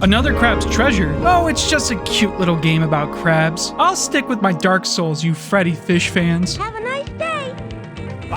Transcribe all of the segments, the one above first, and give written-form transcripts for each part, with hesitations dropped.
Another crab's treasure? Oh, it's just a cute little game about crabs. I'll stick with my Dark Souls, you Freddy Fish fans. Have a nice day.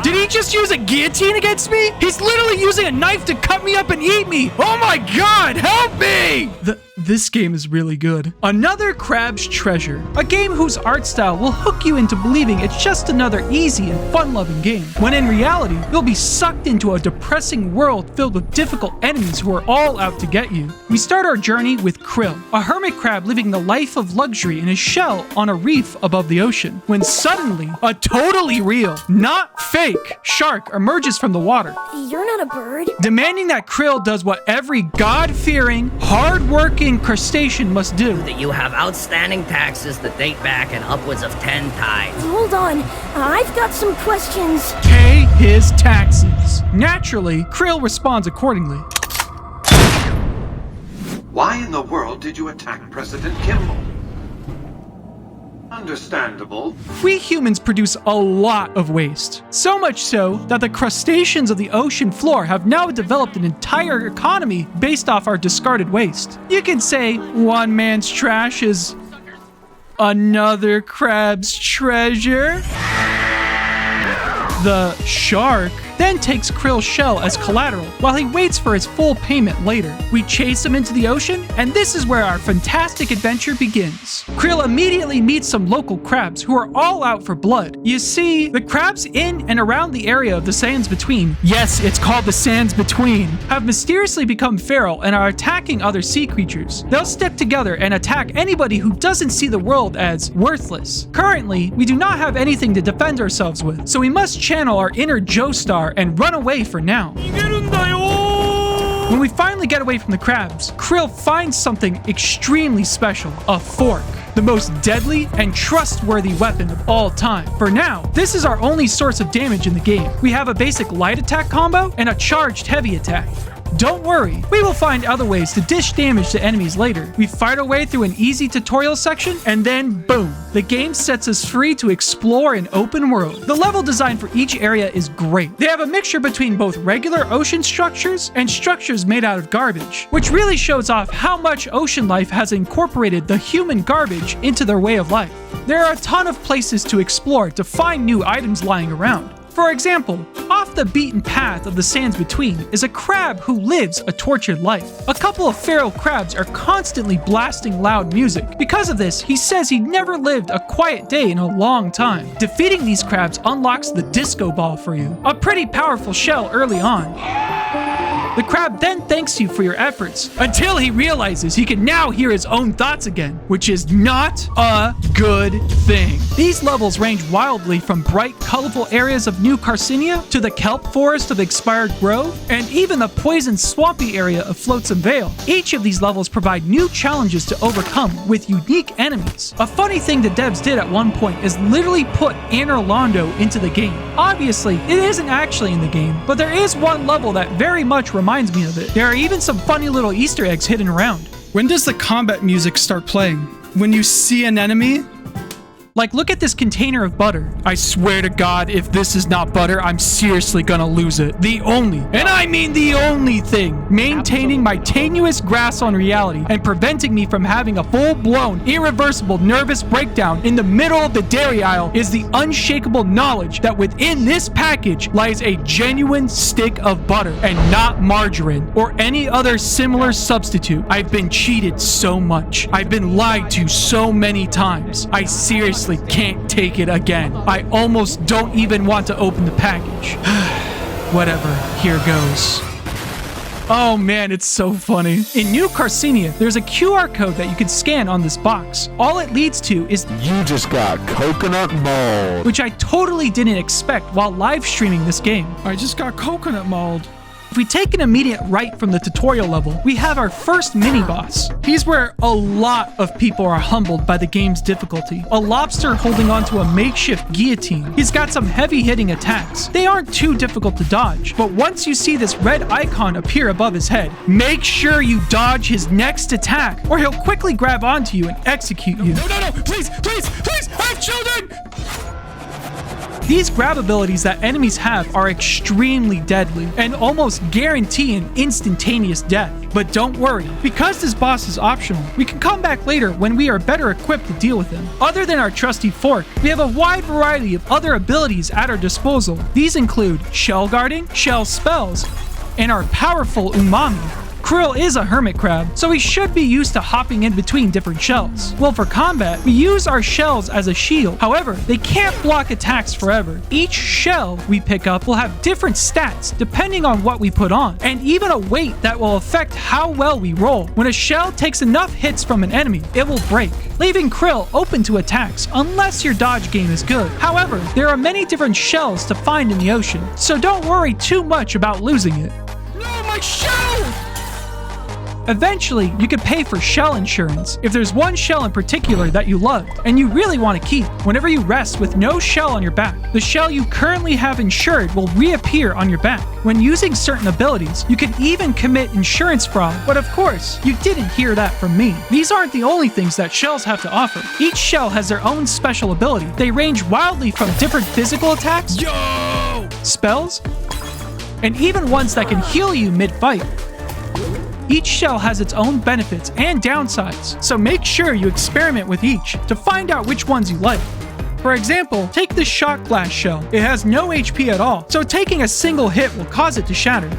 Did he just use a guillotine against me? He's literally using a knife to cut me up and eat me. Oh my god, help me! This game is really good. Another crab's treasure. A game whose art style will hook you into believing it's just another easy and fun-loving game, when in reality, you'll be sucked into a depressing world filled with difficult enemies who are all out to get you. We start our journey with Krill, a hermit crab living the life of luxury in his shell on a reef above the ocean, when suddenly, a totally real, not fake, shark emerges from the water, You're not a bird. demanding that Krill does what every God-fearing, hard-working crustacean must do. That you have outstanding taxes that date back in upwards of 10 tides. Hold on. I've got some questions. Pay his taxes. Naturally, Krill responds accordingly. Why in the world did you attack President Kimball? Understandable. We humans produce a lot of waste. So much so that the crustaceans of the ocean floor have now developed an entire economy based off our discarded waste. You can say one man's trash is another crab's treasure. The shark then takes Krill's shell as collateral while he waits for his full payment later. We chase him into the ocean, and this is where our fantastic adventure begins. Krill immediately meets some local crabs who are all out for blood. You see, the crabs in and around the area of the sands between, yes, it's called the sands between, have mysteriously become feral and are attacking other sea creatures. They'll stick together and attack anybody who doesn't see the world as worthless. Currently, we do not have anything to defend ourselves with, so we must channel our inner Joestar and run away for now. When we finally get away from the crabs, Krill finds something extremely special, a fork. The most deadly and trustworthy weapon of all time. For now, this is our only source of damage in the game. We have a basic light attack combo and a charged heavy attack. Don't worry, we will find other ways to dish damage to enemies later. We fight our way through an easy tutorial section, and then boom, the game sets us free to explore an open world. The level design for each area is great. They have a mixture between both regular ocean structures and structures made out of garbage, which really shows off how much ocean life has incorporated the human garbage into their way of life. There are a ton of places to explore to find new items lying around. For example, off the beaten path of the sands between is a crab who lives a tortured life. A couple of feral crabs are constantly blasting loud music. Because of this, he says he never lived a quiet day in a long time. Defeating these crabs unlocks the disco ball for you, a pretty powerful shell early on. The crab then thanks you for your efforts, until he realizes he can now hear his own thoughts again, which is not a good thing. These levels range wildly from bright, colorful areas of New Carcinia to the kelp forest of Expired Grove, and even the poison swampy area of Flotsam Vale. Each of these levels provide new challenges to overcome with unique enemies. A funny thing the devs did at one point is literally put Anor Londo into the game. Obviously, it isn't actually in the game, but there is one level that very much reminds me of it. There are even some funny little Easter eggs hidden around. When does the combat music start playing? When you see an enemy? Like, look at this container of butter. I swear to God, if this is not butter, I'm seriously gonna lose it. The only, and I mean the only thing, maintaining my tenuous grasp on reality and preventing me from having a full-blown, irreversible nervous breakdown in the middle of the dairy aisle is the unshakable knowledge that within this package lies a genuine stick of butter and not margarine or any other similar substitute. I've been cheated so much. I've been lied to so many times. I seriously can't take it again. I almost don't even want to open the package. Whatever, here goes. Oh man, it's so funny. In New Carcinia, there's a QR code that you can scan on this box. All it leads to is You just got coconut mold. which I totally didn't expect while live streaming this game. I just got coconut mold. If we take an immediate right from the tutorial level, we have our first mini-boss. He's where a lot of people are humbled by the game's difficulty. A lobster holding onto a makeshift guillotine. He's got some heavy-hitting attacks. They aren't too difficult to dodge, but once you see this red icon appear above his head, make sure you dodge his next attack, or he'll quickly grab onto you and execute you. No, please, I have children! These grab abilities that enemies have are extremely deadly and almost guarantee an instantaneous death. But don't worry, because this boss is optional, we can come back later when we are better equipped to deal with him. Other than our trusty fork, we have a wide variety of other abilities at our disposal. These include shell guarding, shell spells, and our powerful Umami. Krill is a hermit crab, so he should be used to hopping in between different shells. Well, for combat, we use our shells as a shield. However, they can't block attacks forever. Each shell we pick up will have different stats depending on what we put on, and even a weight that will affect how well we roll. When a shell takes enough hits from an enemy, it will break, leaving Krill open to attacks unless your dodge game is good. However, there are many different shells to find in the ocean, so don't worry too much about losing it. No, my shell! Eventually, you could pay for shell insurance if there's one shell in particular that you loved and you really want to keep. Whenever you rest with no shell on your back, the shell you currently have insured will reappear on your back. When using certain abilities, you can even commit insurance fraud, but of course, you didn't hear that from me. These aren't the only things that shells have to offer. Each shell has their own special ability. They range wildly from different physical attacks, spells, and even ones that can heal you mid-fight. Each shell has its own benefits and downsides, so make sure you experiment with each to find out which ones you like. For example, take the shot glass shell. It has no HP at all, so taking a single hit will cause it to shatter.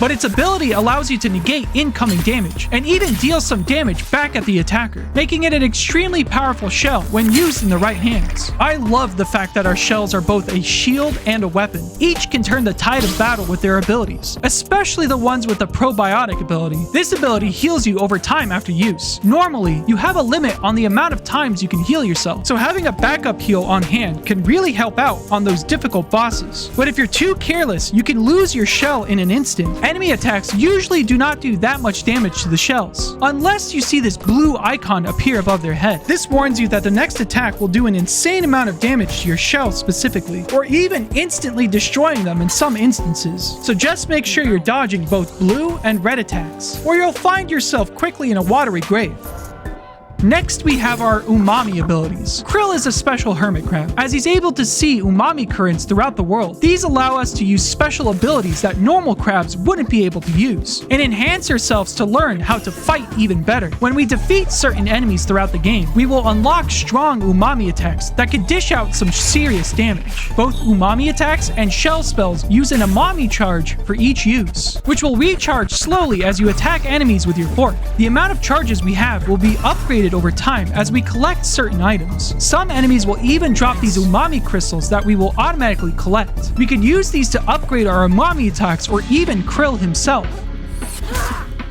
But its ability allows you to negate incoming damage, and even deal some damage back at the attacker, making it an extremely powerful shell when used in the right hands. I love the fact that our shells are both a shield and a weapon. Each can turn the tide of battle with their abilities, especially the ones with the probiotic ability. This ability heals you over time after use. Normally, you have a limit on the amount of times you can heal yourself, so having a backup heal on hand can really help out on those difficult bosses. But if you're too careless, you can lose your shell in an instant. Enemy attacks usually do not do that much damage to the shells, unless you see this blue icon appear above their head. This warns you that the next attack will do an insane amount of damage to your shells specifically, or even instantly destroying them in some instances. So just make sure you're dodging both blue and red attacks, or you'll find yourself quickly in a watery grave. Next, we have our Umami abilities. Krill is a special hermit crab, as he's able to see Umami currents throughout the world. These allow us to use special abilities that normal crabs wouldn't be able to use, and enhance ourselves to learn how to fight even better. When we defeat certain enemies throughout the game, we will unlock strong Umami attacks that can dish out some serious damage. Both Umami attacks and shell spells use an Umami charge for each use, which will recharge slowly as you attack enemies with your fork. The amount of charges we have will be upgraded over time as we collect certain items. Some enemies will even drop these Umami crystals that we will automatically collect. We can use these to upgrade our Umami attacks or even Krill himself,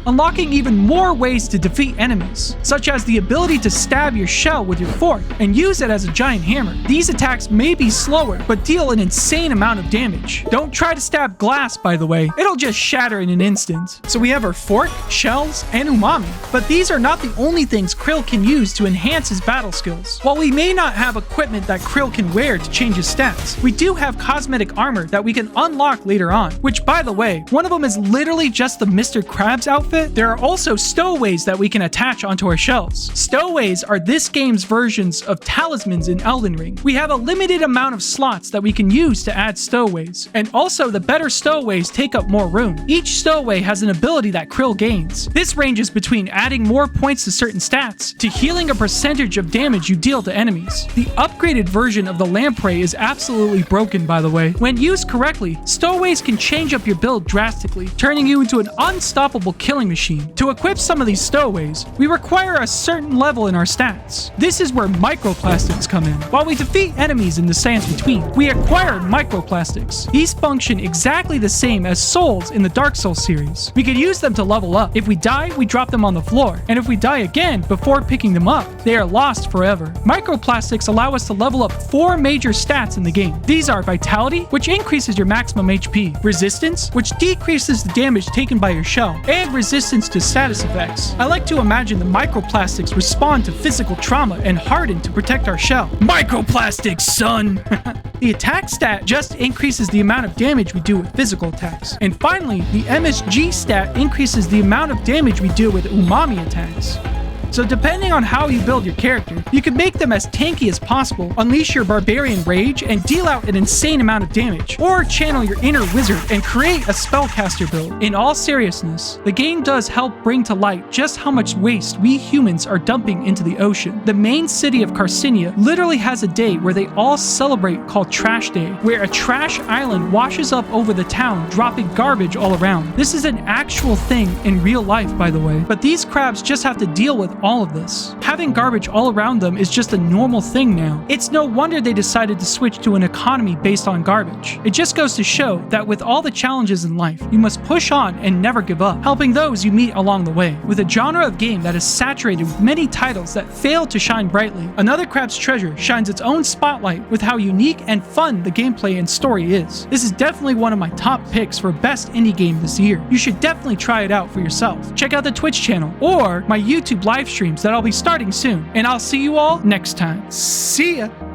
unlocking even more ways to defeat enemies, such as the ability to stab your shell with your fork and use it as a giant hammer. These attacks may be slower, but deal an insane amount of damage. Don't try to stab glass, by the way. It'll just shatter in an instant. So we have our fork, shells, and Umami. But these are not the only things Krill can use to enhance his battle skills. While we may not have equipment that Krill can wear to change his stats, we do have cosmetic armor that we can unlock later on, which, by the way, one of them is literally just the Mr. Krabs outfit. There are also stowaways that we can attach onto our shells. Stowaways are this game's versions of talismans in Elden Ring. We have a limited amount of slots that we can use to add stowaways, and also the better stowaways take up more room. Each stowaway has an ability that Krill gains. This ranges between adding more points to certain stats to healing a percentage of damage you deal to enemies. The upgraded version of the lamprey is absolutely broken, by the way. When used correctly, stowaways can change up your build drastically, turning you into an unstoppable killing machine. To equip some of these stowaways, we require a certain level in our stats. This is where microplastics come in. While we defeat enemies in the sands between, we acquire microplastics. These function exactly the same as souls in the Dark Souls series. We can use them to level up. If we die, we drop them on the floor, and if we die again before picking them up, they are lost forever. Microplastics allow us to level up 4 major stats in the game. These are Vitality, which increases your maximum HP, Resistance, which decreases the damage taken by your shell, and Resistance to status effects. I like to imagine the microplastics respond to physical trauma and harden to protect our shell. Microplastics, son! The attack stat just increases the amount of damage we do with physical attacks. And finally, the MSG stat increases the amount of damage we do with Umami attacks. So depending on how you build your character, you can make them as tanky as possible, unleash your barbarian rage, and deal out an insane amount of damage, or channel your inner wizard and create a spellcaster build. In all seriousness, the game does help bring to light just how much waste we humans are dumping into the ocean. The main city of Carcinia literally has a day where they all celebrate called Trash Day, where a trash island washes up over the town, dropping garbage all around. This is an actual thing in real life, by the way, but these crabs just have to deal with all of this. Having garbage all around them is just a normal thing now. It's no wonder they decided to switch to an economy based on garbage. It just goes to show that with all the challenges in life, you must push on and never give up, helping those you meet along the way. With a genre of game that is saturated with many titles that fail to shine brightly, Another Crab's Treasure shines its own spotlight with how unique and fun the gameplay and story is. This is definitely one of my top picks for best indie game this year. You should definitely try it out for yourself. Check out the Twitch channel or my YouTube live streams that I'll be starting soon, and I'll see you all next time. See ya!